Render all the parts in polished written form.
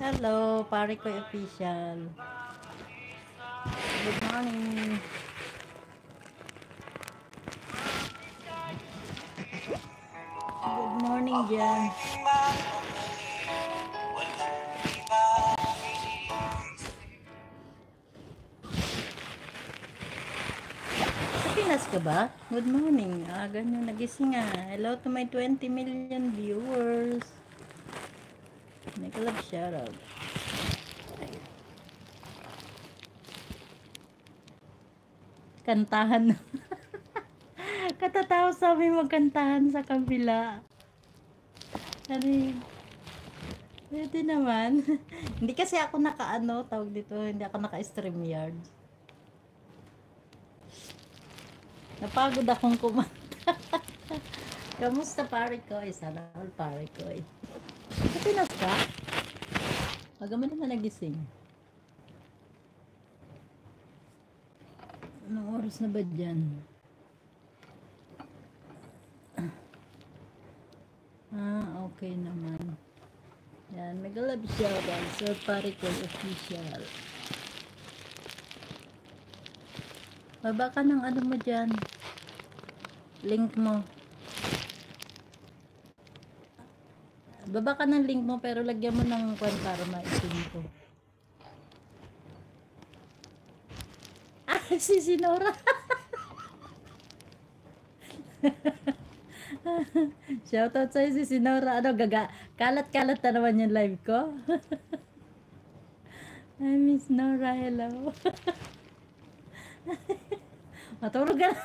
Hello, pare ko official. Good morning. Good morning dyan. Sa Pinas ka ba? Good morning. Ganyan, nagising nga. Hello to my 20 million viewers. Make a love shoutout. Kantahan. Katatawa sa amin magkantahan sa kabila. Ano pwede naman. Hindi kasi ako naka-ano, tawag dito, hindi ako naka-StreamYard. Napagod akong kumanta. Kamusta pare ko? Sana all pare ko. Sa Pinas ka? Aga mo naman nagising. Anong oras na ba dyan? Okay naman. Yan, mega love shoutout sa pare ko official. Baba ka ng ano mo dyan. Link mo. Baba ka ng link mo pero lagyan mo ng kwan para maisin ko. Si Sinora. Shoutout sa'yo si Sinora. Ano, kalat-kalat na naman yung live ko. I miss Nora, hello. Matulog ka na.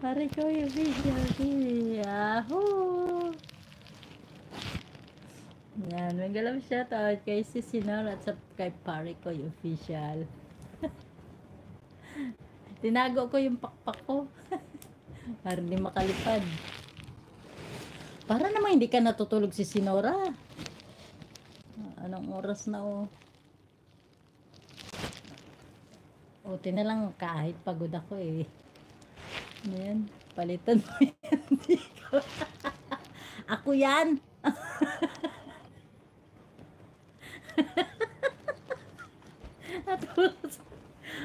Pare ko yung video. Yahoo! Yan, may galaw shoutout kay si Sinora at sa kay pare ko yung official. Tinago ko yung pakpak ko. Para hindi makalipad. Para naman hindi ka natutulog si Sinora. Anong oras na oh? Buti na lang kahit pagod ako eh. Ayan, palitan mo yan. Ako yan.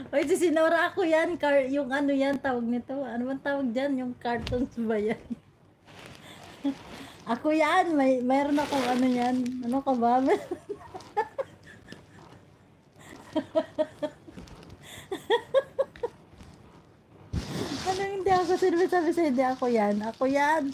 Oy, si Sinora ako yan. Yung ano yan, tawag nito. Ano man tawag dyan? Yung cartoons ba yan? Ako yan. Mayroon akong ano yan. Ano ka ba? Ano hindi ako? Sino sabi sa'yo hindi ako yan? Ako yan.